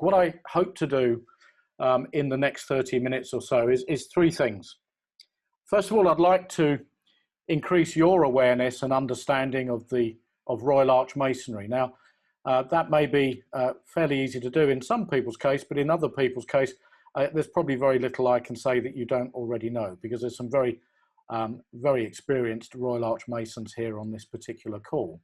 What I hope to do in the next 30 minutes or so is three things. First of all, I'd like to increase your awareness and understanding of Royal Arch Masonry. Now, that may be fairly easy to do in some people's case, but in other people's case, there's probably very little I can say that you don't already know, because there's some very experienced Royal Arch Masons here on this particular call.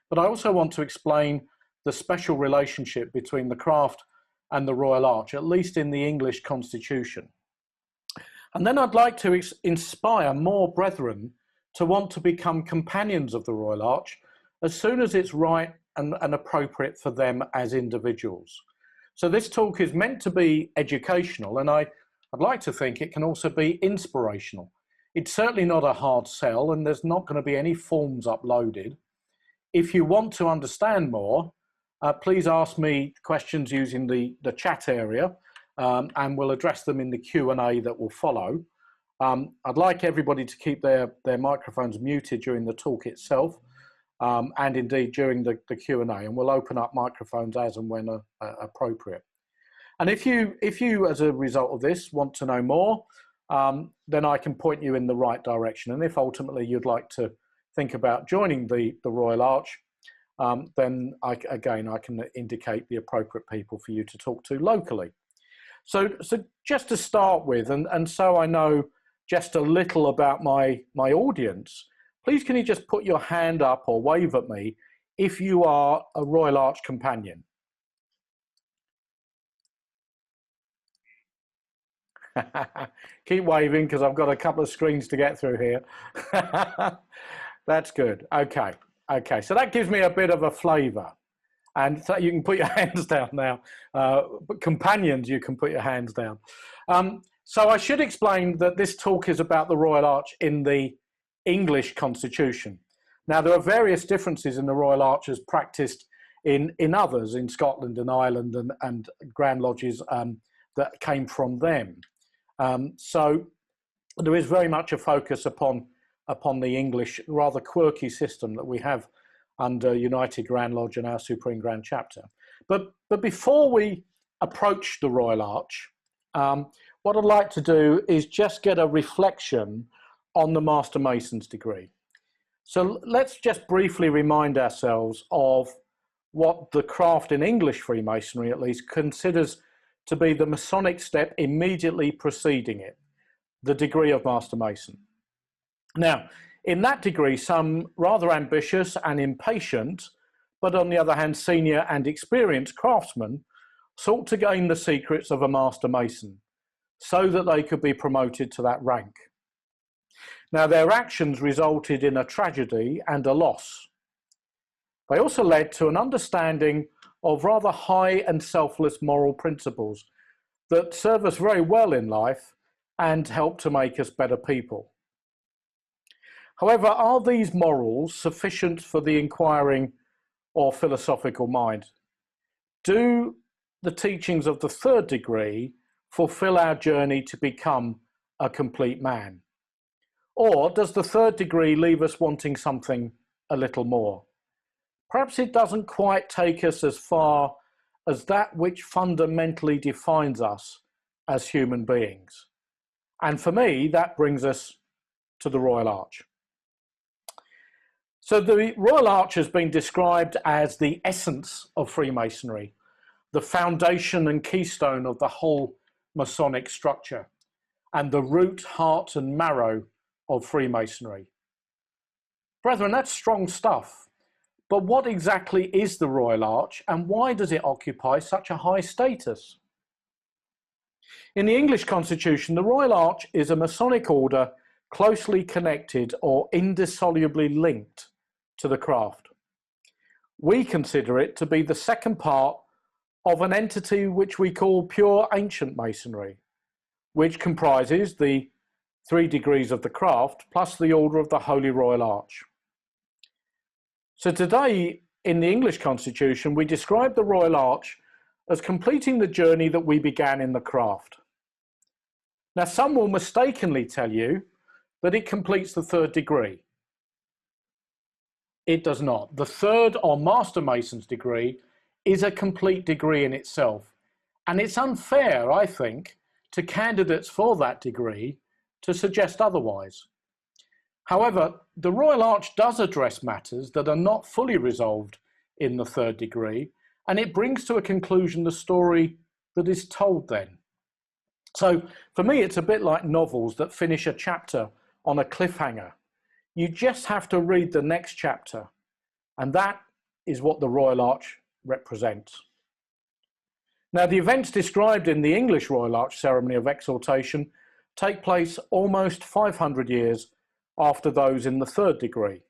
But I also want to explain the special relationship between the craft and the Royal Arch, at least in the English Constitution. And then I'd like to inspire more brethren to want to become companions of the Royal Arch as soon as it's right and appropriate for them as individuals. So this talk is meant to be educational, and I'd like to think it can also be inspirational. It's certainly not a hard sell, and there's not going to be any forms uploaded. If you want to understand more, please ask me questions using the chat area, and we'll address them in the Q&A that will follow. I'd like everybody to keep their microphones muted during the talk itself, and indeed during the Q&A, and we'll open up microphones as and when appropriate. And if you, as a result of this, want to know more, then I can point you in the right direction. And if ultimately you'd like to think about joining the Royal Arch, then I can indicate the appropriate people for you to talk to locally. So just to start with, and so I know just a little about my audience, please can you just put your hand up or wave at me if you are a Royal Arch Companion? Keep waving, because I've got a couple of screens to get through here. That's good. Okay, so that gives me a bit of a flavour. And so you can put your hands down now. But companions, you can put your hands down. So I should explain that this talk is about the Royal Arch in the English Constitution. Now, there are various differences in the Royal Arch as practiced in others, in Scotland and Ireland, and Grand Lodges that came from them. So there is very much a focus upon the English, rather quirky system that we have under United Grand Lodge and our Supreme Grand Chapter. But before we approach the Royal Arch, what I'd like to do is just get a reflection on the Master Mason's degree. So let's just briefly remind ourselves of what the craft in English Freemasonry, at least, considers to be the Masonic step immediately preceding it, the degree of Master Mason. Now, in that degree, some rather ambitious and impatient, but on the other hand, senior and experienced craftsmen sought to gain the secrets of a Master Mason so that they could be promoted to that rank. Now, their actions resulted in a tragedy and a loss. They also led to an understanding of rather high and selfless moral principles that serve us very well in life and help to make us better people. However, are these morals sufficient for the inquiring or philosophical mind? Do the teachings of the third degree fulfill our journey to become a complete man? Or does the third degree leave us wanting something a little more? Perhaps it doesn't quite take us as far as that which fundamentally defines us as human beings. And for me, that brings us to the Royal Arch. So the Royal Arch has been described as the essence of Freemasonry, the foundation and keystone of the whole Masonic structure, and the root, heart, and marrow of Freemasonry. Brethren, that's strong stuff. But what exactly is the Royal Arch, and why does it occupy such a high status? In the English Constitution, the Royal Arch is a Masonic order closely connected or indissolubly linked to the craft. We consider it to be the second part of an entity which we call pure Ancient Masonry, which comprises the 3 degrees of the craft plus the Order of the Holy Royal Arch. So today, in the English Constitution, we describe the Royal Arch as completing the journey that we began in the craft. Now, some will mistakenly tell you that it completes the third degree. It does not. The third or Master Mason's degree is a complete degree in itself. And it's unfair, I think, to candidates for that degree to suggest otherwise. However, the Royal Arch does address matters that are not fully resolved in the third degree, and it brings to a conclusion the story that is told then. So for me, it's a bit like novels that finish a chapter on a cliffhanger. You just have to read the next chapter, and that is what the Royal Arch represents. Now, the events described in the English Royal Arch ceremony of exaltation take place almost 500 years after those in the third degree.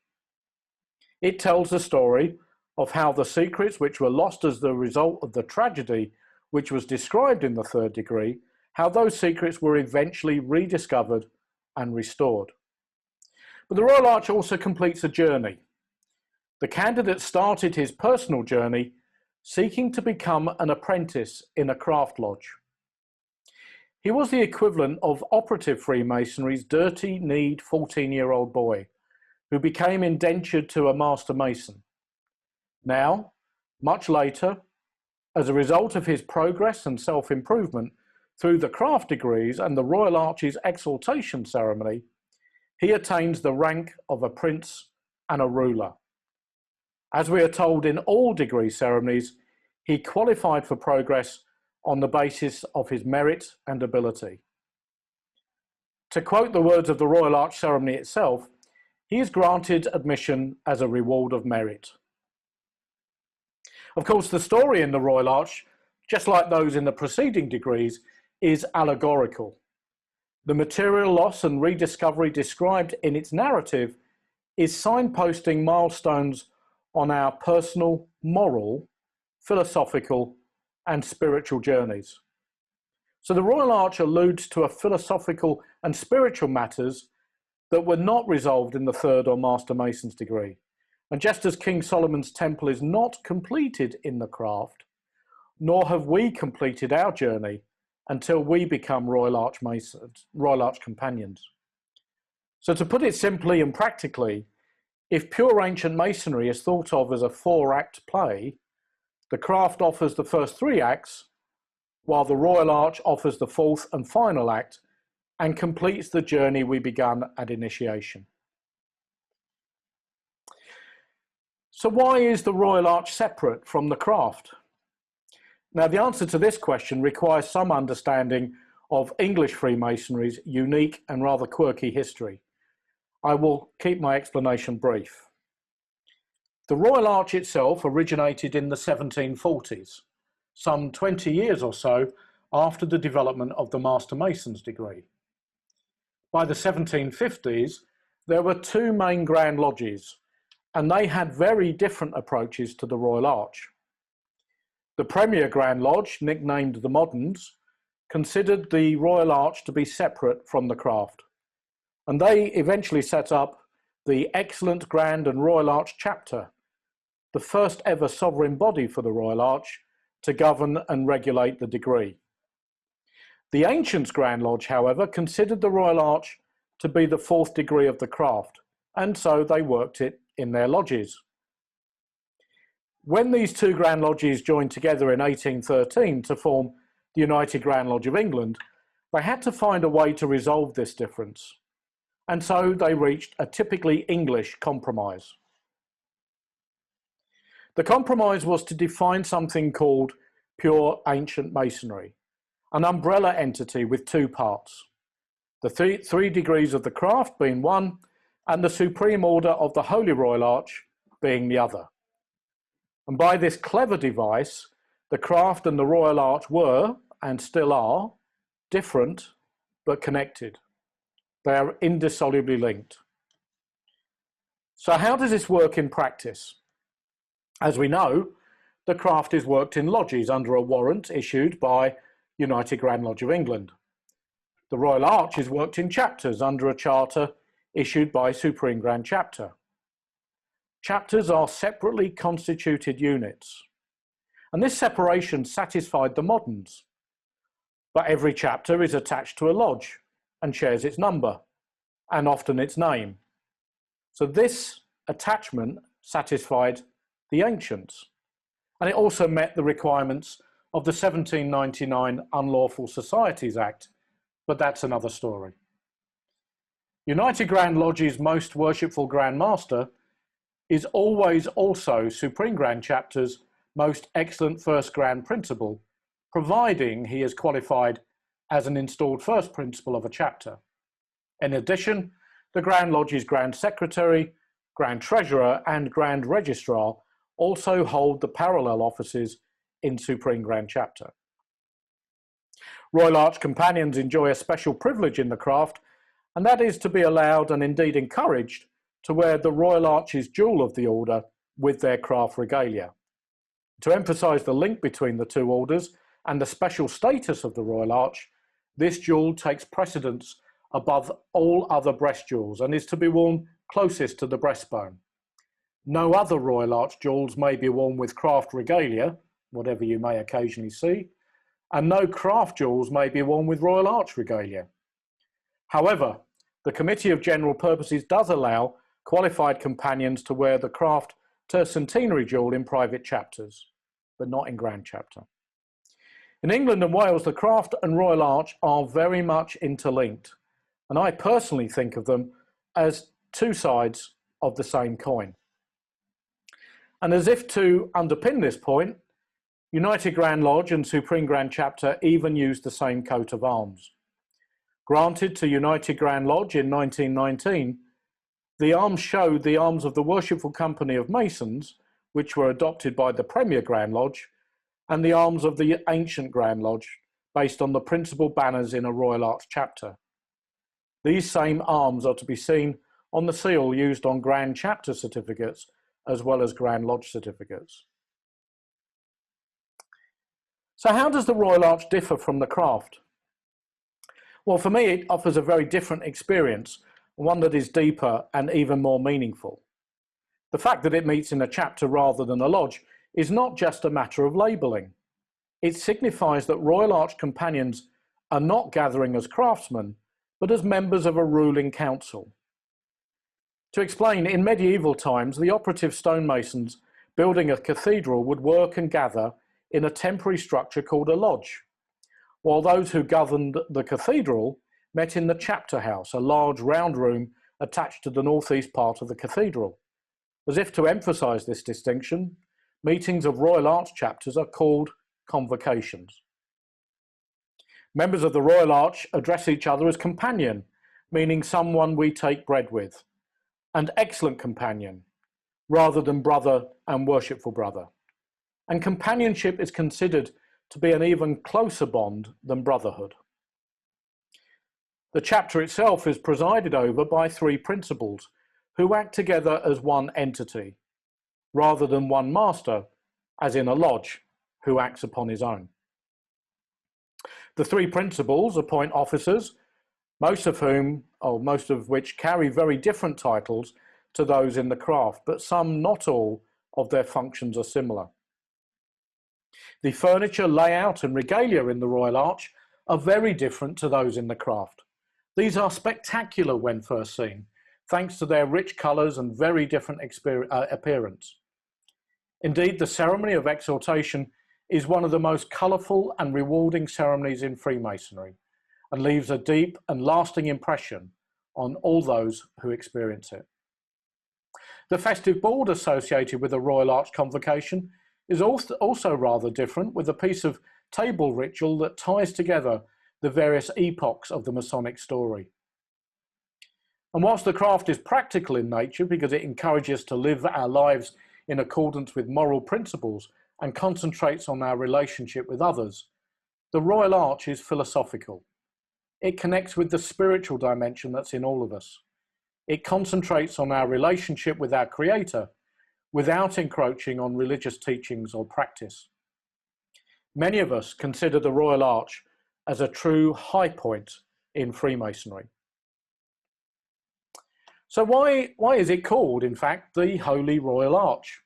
It tells the story of how the secrets which were lost as the result of the tragedy which was described in the third degree, how those secrets were eventually rediscovered and restored. But the Royal Arch also completes a journey. The candidate started his personal journey seeking to become an apprentice in a craft lodge. He was the equivalent of operative Freemasonry's dirty-kneed 14-year-old boy who became indentured to a master mason. Now, much later, as a result of his progress and self-improvement through the craft degrees and the Royal Arch's exaltation ceremony, he attains the rank of a prince and a ruler. As we are told in all degree ceremonies, he qualified for progress on the basis of his merit and ability. To quote the words of the Royal Arch ceremony itself, he is granted admission as a reward of merit. Of course, the story in the Royal Arch, just like those in the preceding degrees, is allegorical. The material loss and rediscovery described in its narrative is signposting milestones on our personal, moral, philosophical, and spiritual journeys. So the Royal Arch alludes to a philosophical and spiritual matters that were not resolved in the third or Master Mason's degree. And just as King Solomon's temple is not completed in the craft, nor have we completed our journey until we become Royal Arch Masons, Royal Arch Companions. So to put it simply and practically, if pure ancient masonry is thought of as a 4-act play, the craft offers the first 3 acts, while the Royal Arch offers the 4th and final act and completes the journey we began at initiation. So why is the Royal Arch separate from the craft? Now, the answer to this question requires some understanding of English Freemasonry's unique and rather quirky history. I will keep my explanation brief. The Royal Arch itself originated in the 1740s, some 20 years or so after the development of the Master Mason's degree. By the 1750s, there were 2 main Grand Lodges, and they had very different approaches to the Royal Arch. The Premier Grand Lodge, nicknamed the Moderns, considered the Royal Arch to be separate from the craft, and they eventually set up the Excellent Grand and Royal Arch Chapter, the first ever sovereign body for the Royal Arch to govern and regulate the degree. The Ancients Grand Lodge, however, considered the Royal Arch to be the 4th degree of the craft, and so they worked it in their lodges. When these 2 Grand Lodges joined together in 1813 to form the United Grand Lodge of England, they had to find a way to resolve this difference, and so they reached a typically English compromise. The compromise was to define something called pure ancient masonry, an umbrella entity with 2 parts, the 3 degrees of the craft being one, and the Supreme Order of the Holy Royal Arch being the other. And by this clever device, the craft and the Royal Arch were, and still are, different but connected. They are indissolubly linked. So how does this work in practice? As we know, the craft is worked in lodges under a warrant issued by United Grand Lodge of England. The Royal Arch is worked in chapters under a charter issued by Supreme Grand Chapter. Chapters are separately constituted units, and this separation satisfied the moderns. But every chapter is attached to a lodge and shares its number, and often its name. So this attachment satisfied the ancients, and it also met the requirements of the 1799 Unlawful Societies Act, but that's another story. United Grand Lodge's most worshipful Grand Master is always also Supreme Grand Chapter's most excellent First Grand Principal, providing he is qualified as an installed First Principal of a chapter. In addition, the Grand Lodge's Grand Secretary, Grand Treasurer and Grand Registrar also hold the parallel offices in Supreme Grand Chapter. Royal Arch Companions enjoy a special privilege in the craft, and that is to be allowed and indeed encouraged to wear the Royal Arch's jewel of the order with their craft regalia. To emphasise the link between the two orders and the special status of the Royal Arch, this jewel takes precedence above all other breast jewels and is to be worn closest to the breastbone. No other Royal Arch jewels may be worn with craft regalia, whatever you may occasionally see, and no craft jewels may be worn with Royal Arch regalia. However, the Committee of General Purposes does allow qualified companions to wear the craft tercentenary jewel in private chapters, but not in Grand Chapter. In England and Wales, the craft and Royal Arch are very much interlinked, and I personally think of them as two sides of the same coin. And as if to underpin this point, United Grand Lodge and Supreme Grand Chapter even use the same coat of arms. Granted to United Grand Lodge in 1919, the arms showed the arms of the Worshipful Company of Masons, which were adopted by the Premier Grand Lodge, and the arms of the Ancient Grand Lodge, based on the principal banners in a Royal Arch chapter. These same arms are to be seen on the seal used on Grand Chapter certificates, as well as Grand Lodge certificates. So how does the Royal Arch differ from the craft? Well, for me, it offers a very different experience, one that is deeper and even more meaningful. The fact that it meets in a chapter rather than a lodge is not just a matter of labelling. It signifies that Royal Arch Companions are not gathering as craftsmen, but as members of a ruling council. To explain, in medieval times, the operative stonemasons building a cathedral would work and gather in a temporary structure called a lodge, while those who governed the cathedral met in the chapter house, a large round room attached to the northeast part of the cathedral. As if to emphasise this distinction, meetings of Royal Arch chapters are called convocations. Members of the Royal Arch address each other as companion, meaning someone we take bread with, and excellent companion, rather than brother and worshipful brother. And companionship is considered to be an even closer bond than brotherhood. The chapter itself is presided over by three principals who act together as one entity, rather than one master, as in a lodge, who acts upon his own. The three principals appoint officers, most of which carry very different titles to those in the craft, but some, not all, of their functions are similar. The furniture, layout and regalia in the Royal Arch are very different to those in the craft. These are spectacular when first seen, thanks to their rich colours and very different appearance. Indeed, the ceremony of exaltation is one of the most colourful and rewarding ceremonies in Freemasonry, and leaves a deep and lasting impression on all those who experience it. The festive board associated with a Royal Arch convocation is also rather different, with a piece of table ritual that ties together the various epochs of the Masonic story. And whilst the craft is practical in nature because it encourages to live our lives in accordance with moral principles and concentrates on our relationship with others, the Royal Arch is philosophical. It connects with the spiritual dimension that's in all of us. It concentrates on our relationship with our Creator without encroaching on religious teachings or practice. Many of us consider the Royal Arch as a true high point in Freemasonry. So why is it called, in fact, the Holy Royal Arch?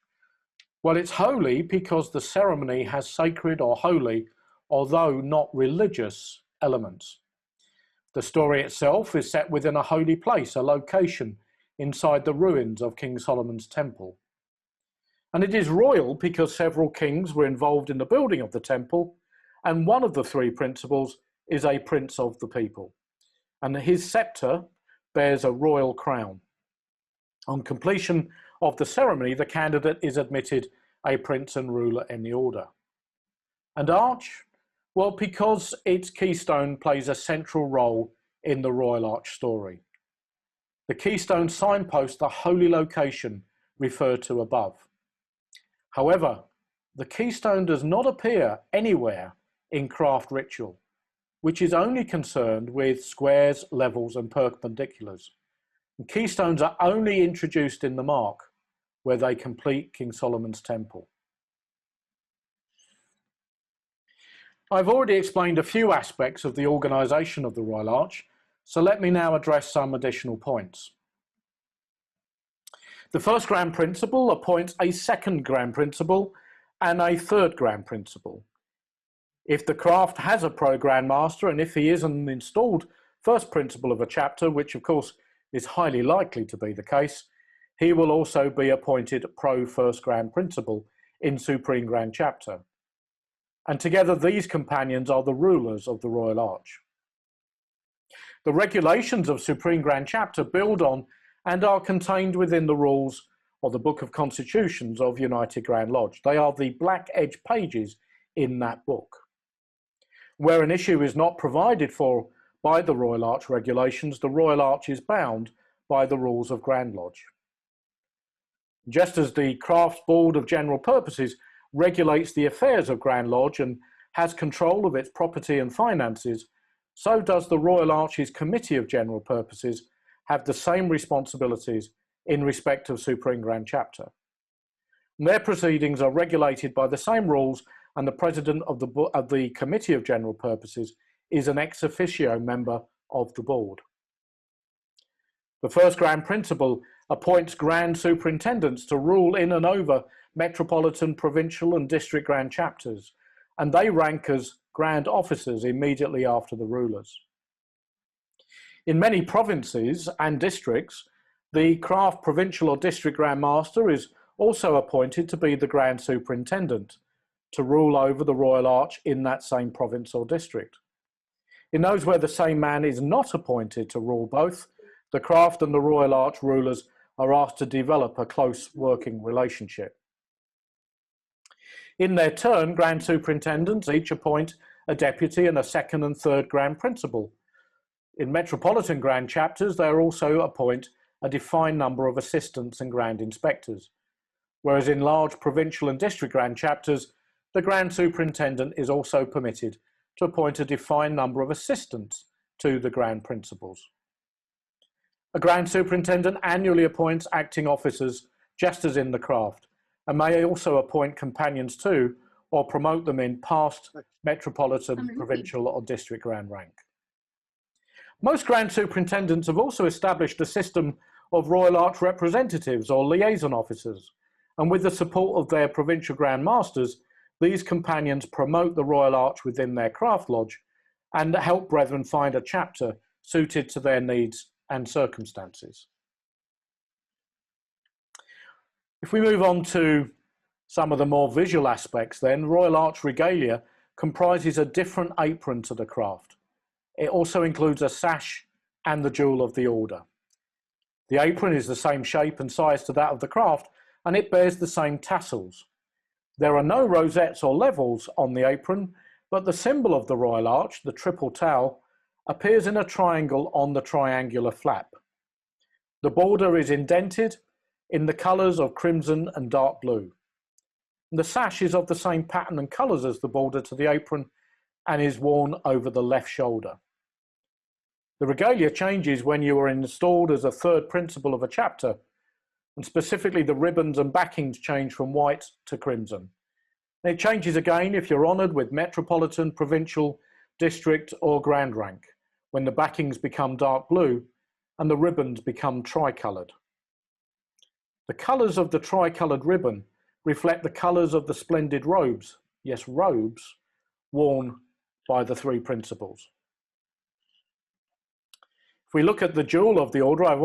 Well, it's holy because the ceremony has sacred or holy, although not religious, elements. The story itself is set within a holy place, a location inside the ruins of King Solomon's temple. And it is royal because several kings were involved in the building of the temple, and one of the three principals is a prince of the people, and his sceptre bears a royal crown. On completion of the ceremony, the candidate is admitted a prince and ruler in the order. And arch? Well, because its keystone plays a central role in the Royal Arch story. The keystone signposts the holy location referred to above. However, the keystone does not appear anywhere in craft ritual, which is only concerned with squares, levels, and perpendiculars. And keystones are only introduced in the mark, where they complete King Solomon's temple. I've already explained a few aspects of the organisation of the Royal Arch, so let me now address some additional points. The first Grand Principal appoints a second Grand Principal and a third Grand Principal. If the craft has a Pro Grand Master, and if he is an installed first principal of a chapter, which of course is highly likely to be the case, he will also be appointed Pro First Grand Principal in Supreme Grand Chapter. And together these companions are the rulers of the Royal Arch. The regulations of Supreme Grand Chapter build on and are contained within the rules or the Book of Constitutions of United Grand Lodge. They are the black edge pages in that book. Where an issue is not provided for by the Royal Arch regulations, the Royal Arch is bound by the rules of Grand Lodge. Just as the Crafts Board of General Purposes regulates the affairs of Grand Lodge and has control of its property and finances, so does the Royal Arch's Committee of General Purposes have the same responsibilities in respect of Supreme Grand Chapter. And their proceedings are regulated by the same rules, and the President of the Committee of General Purposes is an ex officio member of the board. The first Grand Principal appoints Grand Superintendents to rule in and over Metropolitan, Provincial and District Grand Chapters, and they rank as Grand Officers immediately after the rulers. In many provinces and districts, the craft Provincial or District Grand Master is also appointed to be the Grand Superintendent, to rule over the Royal Arch in that same province or district. In those where the same man is not appointed to rule both, the craft and the Royal Arch rulers are asked to develop a close working relationship. In their turn, Grand Superintendents each appoint a deputy and a second and third Grand Principal. In Metropolitan Grand Chapters, they also appoint a defined number of assistants and Grand Inspectors, whereas in large Provincial and District Grand Chapters, the Grand Superintendent is also permitted to appoint a defined number of assistants to the Grand Principals. A Grand Superintendent annually appoints acting officers, just as in the craft, and may also appoint companions to or promote them in past Metropolitan, Provincial or District Grand rank. Most Grand Superintendents have also established a system of Royal Arch representatives or liaison officers, and with the support of their Provincial Grand Masters, these companions promote the Royal Arch within their craft lodge and help brethren find a chapter suited to their needs and circumstances. If we move on to some of the more visual aspects then, Royal Arch regalia comprises a different apron to the craft. It also includes a sash and the jewel of the order. The apron is the same shape and size to that of the craft, and it bears the same tassels. There are no rosettes or levels on the apron, but the symbol of the Royal Arch, the triple tau, appears in a triangle on the triangular flap. The border is indented in the colours of crimson and dark blue. The sash is of the same pattern and colours as the border to the apron and is worn over the left shoulder. The regalia changes when you are installed as a third principal of a chapter, and specifically the ribbons and backings change from white to crimson. And it changes again if you're honoured with Metropolitan, Provincial, District or Grand rank, when the backings become dark blue and the ribbons become tricoloured. The colours of the tricoloured ribbon reflect the colours of the splendid robes, yes, robes, worn by the three principals. If we look at the jewel of the order, I've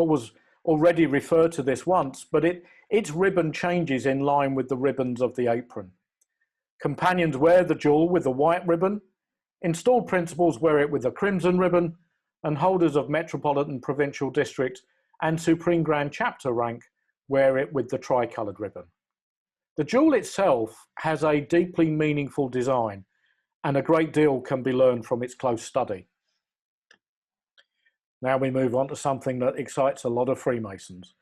already referred to this once, but its ribbon changes in line with the ribbons of the apron. Companions wear the jewel with the white ribbon, installed principals wear it with the crimson ribbon, and holders of Metropolitan, Provincial District and Supreme Grand Chapter rank wear it with the tricoloured ribbon. The jewel itself has a deeply meaningful design, and a great deal can be learned from its close study. Now we move on to something that excites a lot of Freemasons,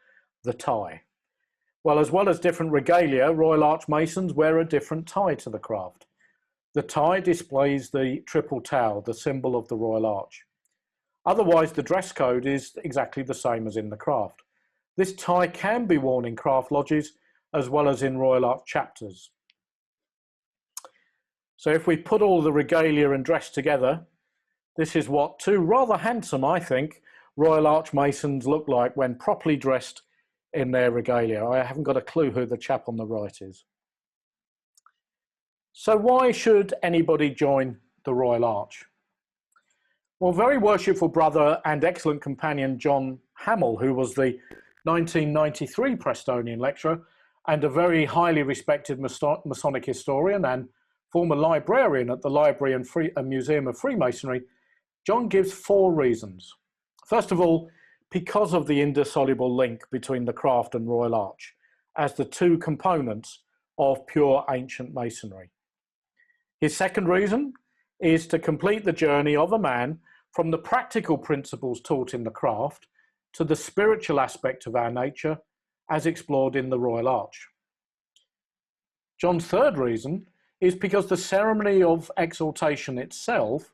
the tie. Well as different regalia, Royal Arch Masons wear a different tie to the craft. The tie displays the triple tau, the symbol of the Royal Arch. Otherwise, the dress code is exactly the same as in the craft. This tie can be worn in craft lodges as well as in Royal Arch chapters. So if we put all the regalia and dress together, this is what two rather handsome, I think, Royal Arch Masons look like when properly dressed in their regalia. I haven't got a clue who the chap on the right is. So why should anybody join the Royal Arch? Well, very worshipful brother and excellent companion John Hamill, who was the 1993 Prestonian lecturer and a very highly respected Masonic historian and former librarian at the Library and Museum of Freemasonry, John gives 4 reasons. First of all, because of the indissoluble link between the craft and Royal Arch as the two components of pure ancient masonry. His second reason is to complete the journey of a man from the practical principles taught in the craft to the spiritual aspect of our nature as explored in the Royal Arch. John's third reason is because the ceremony of exaltation itself,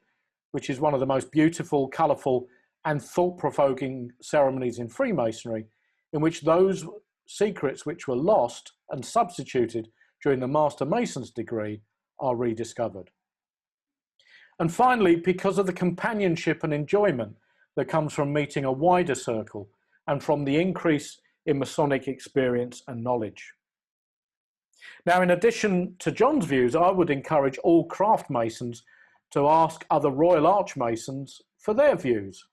which is one of the most beautiful, colourful and thought-provoking ceremonies in Freemasonry, in which those secrets which were lost and substituted during the Master Mason's degree are rediscovered. And finally, because of the companionship and enjoyment that comes from meeting a wider circle and from the increase in Masonic experience and knowledge. Now, in addition to John's views, I would encourage all craft Masons to ask other Royal Arch Masons for their views.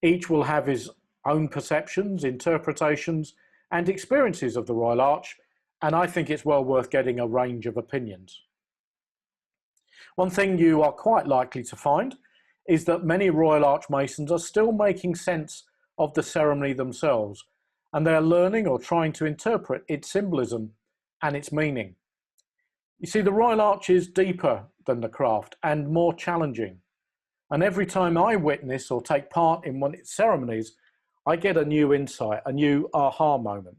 Each will have his own perceptions, interpretations, and experiences of the Royal Arch, and I think it's well worth getting a range of opinions. One thing you are quite likely to find is that many Royal Arch Masons are still making sense of the ceremony themselves, and they are learning or trying to interpret its symbolism and its meaning. You see, the Royal Arch is deeper than the craft and more challenging. And every time I witness or take part in one of its ceremonies, I get a new insight, a new aha moment.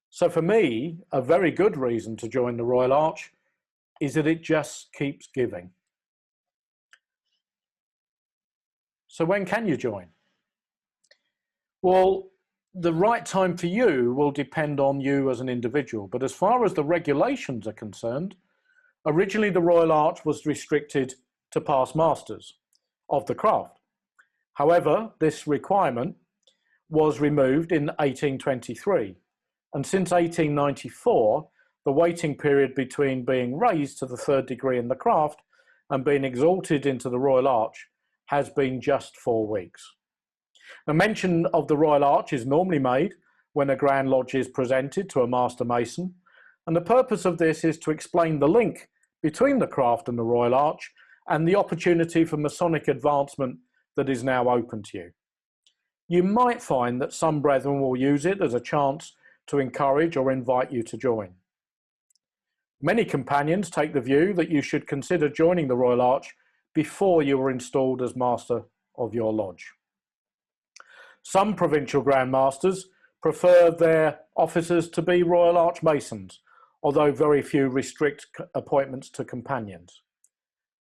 So for me, a very good reason to join the Royal Arch is that it just keeps giving. So when can you join? Well, the right time for you will depend on you as an individual, but as far as the regulations are concerned, originally the Royal Arch was restricted to past masters of the craft. However, this requirement was removed in 1823, and since 1894, the waiting period between being raised to the 3rd degree in the craft and being exalted into the Royal Arch has been just 4 weeks. A mention of the Royal Arch is normally made when a Grand Lodge is presented to a Master Mason, and the purpose of this is to explain the link between the craft and the Royal Arch and the opportunity for Masonic advancement that is now open to you. You might find that some brethren will use it as a chance to encourage or invite you to join. Many companions take the view that you should consider joining the Royal Arch before you are installed as Master of your lodge. Some provincial Grand Masters prefer their officers to be Royal Arch Masons, although very few restrict appointments to companions.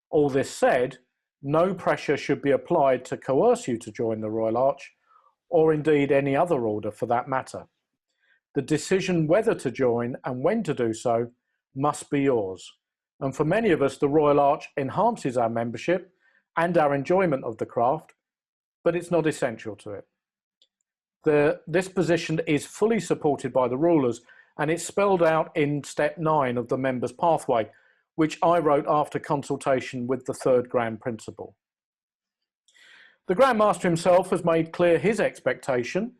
All this said, no pressure should be applied to coerce you to join the Royal Arch, or indeed any other order for that matter. The decision whether to join and when to do so must be yours. And for many of us, the Royal Arch enhances our membership and our enjoyment of the craft, but it's not essential to it. This position is fully supported by the rulers, and it's spelled out in step 9 of the members' pathway, which I wrote after consultation with the 3rd Grand Principal. The Grand Master himself has made clear his expectation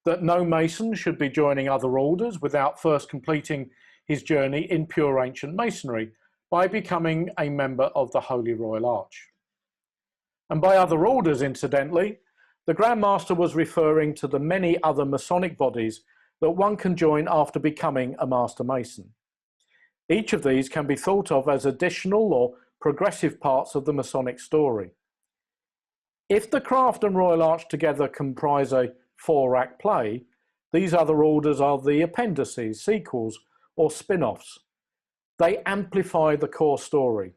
that no Mason should be joining other orders without first completing his journey in pure ancient masonry by becoming a member of the Holy Royal Arch. And by other orders, incidentally, the Grand Master was referring to the many other Masonic bodies that one can join after becoming a Master Mason. Each of these can be thought of as additional or progressive parts of the Masonic story. If the Craft and Royal Arch together comprise a 4-act play, these other orders are the appendices, sequels, or spin-offs. They amplify the core story,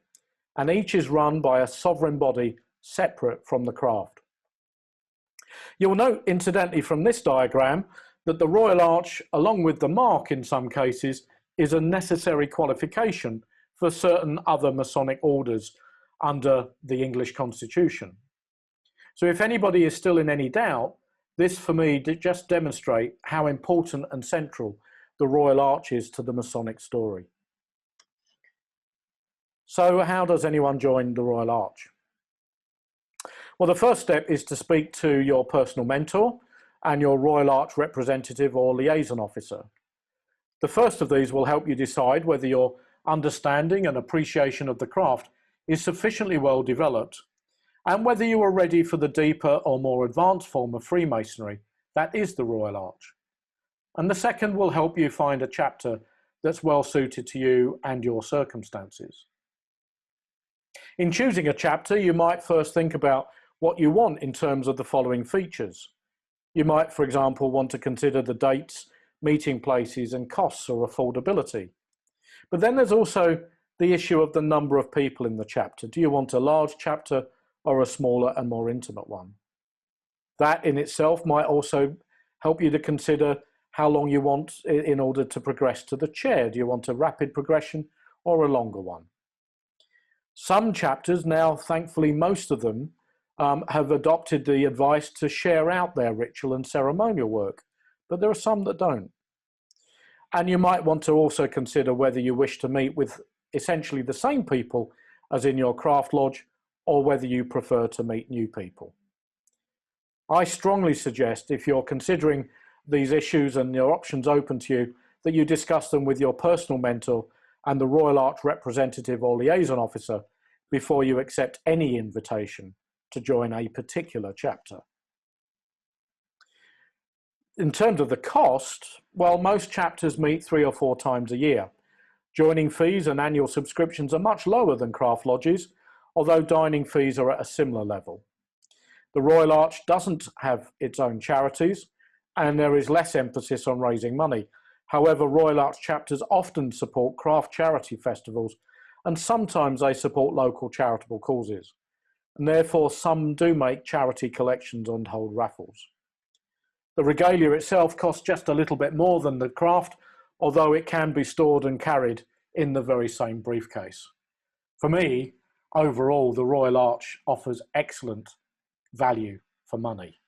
and each is run by a sovereign body separate from the Craft. You'll note, incidentally, from this diagram that the Royal Arch, along with the mark in some cases, is a necessary qualification for certain other Masonic orders under the English Constitution. So if anybody is still in any doubt, this for me just demonstrate how important and central the Royal Arch is to the Masonic story. So how does anyone join the Royal Arch? Well, the first step is to speak to your personal mentor and your Royal Arch representative or liaison officer. The first of these will help you decide whether your understanding and appreciation of the craft is sufficiently well developed and whether you are ready for the deeper or more advanced form of Freemasonry that is the Royal Arch. And the second will help you find a chapter that's well suited to you and your circumstances. In choosing a chapter, you might first think about what you want in terms of the following features. You might, for example, want to consider the dates, meeting places, and costs or affordability. But then there's also the issue of the number of people in the chapter. Do you want a large chapter or a smaller and more intimate one? That in itself might also help you to consider how long you want in order to progress to the chair. Do you want a rapid progression or a longer one? Some chapters now, thankfully most of them, have adopted the advice to share out their ritual and ceremonial work, but there are some that don't. And you might want to also consider whether you wish to meet with essentially the same people as in your craft lodge, or whether you prefer to meet new people. I strongly suggest, if you're considering these issues and your options open to you, that you discuss them with your personal mentor and the Royal Arch representative or liaison officer before you accept any invitation to join a particular chapter. In terms of the cost, well, most chapters meet 3 or 4 times a year. Joining fees and annual subscriptions are much lower than craft lodges, although dining fees are at a similar level. The Royal Arch doesn't have its own charities, and there is less emphasis on raising money. However, Royal Arch chapters often support craft charity festivals, and sometimes they support local charitable causes. And therefore, some do make charity collections and hold raffles. The regalia itself costs just a little bit more than the craft, although it can be stored and carried in the very same briefcase. For me, overall, the Royal Arch offers excellent value for money.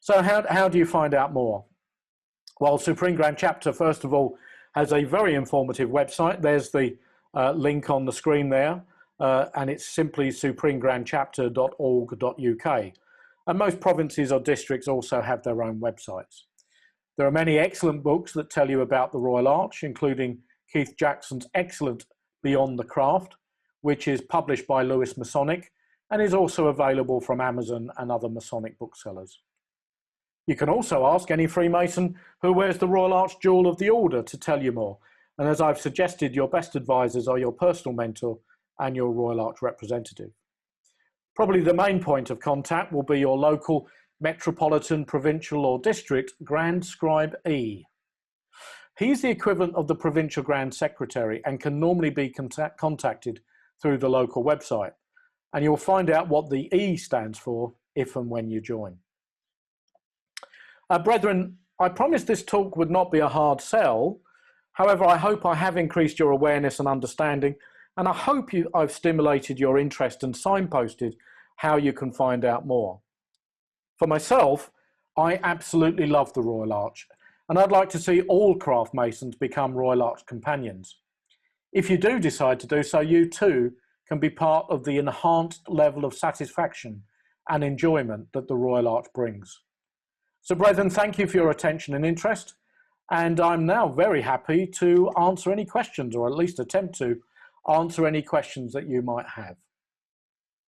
So how do you find out more? Well, Supreme Grand Chapter, first of all, has a very informative website. There's the link on the screen there, and it's simply supremegrandchapter.org.uk. And most provinces or districts also have their own websites. There are many excellent books that tell you about the Royal Arch, including Keith Jackson's excellent Beyond the Craft, which is published by Lewis Masonic and is also available from Amazon and other Masonic booksellers. You can also ask any Freemason who wears the Royal Arch Jewel of the Order to tell you more. And as I've suggested, your best advisors are your personal mentor and your Royal Arch representative. Probably the main point of contact will be your local metropolitan, provincial or district Grand Scribe E. He's the equivalent of the Provincial Grand Secretary and can normally be contacted through the local website. And you'll find out what the E stands for if and when you join. Brethren, I promised this talk would not be a hard sell. However, I hope I have increased your awareness and understanding, and I hope I've stimulated your interest and signposted how you can find out more. For myself, I absolutely love the Royal Arch, and I'd like to see all craft masons become Royal Arch Companions. If you do decide to do so, you too can be part of the enhanced level of satisfaction and enjoyment that the Royal Arch brings. So brethren, thank you for your attention and interest. And I'm now very happy to answer any questions, or at least attempt to answer any questions that you might have.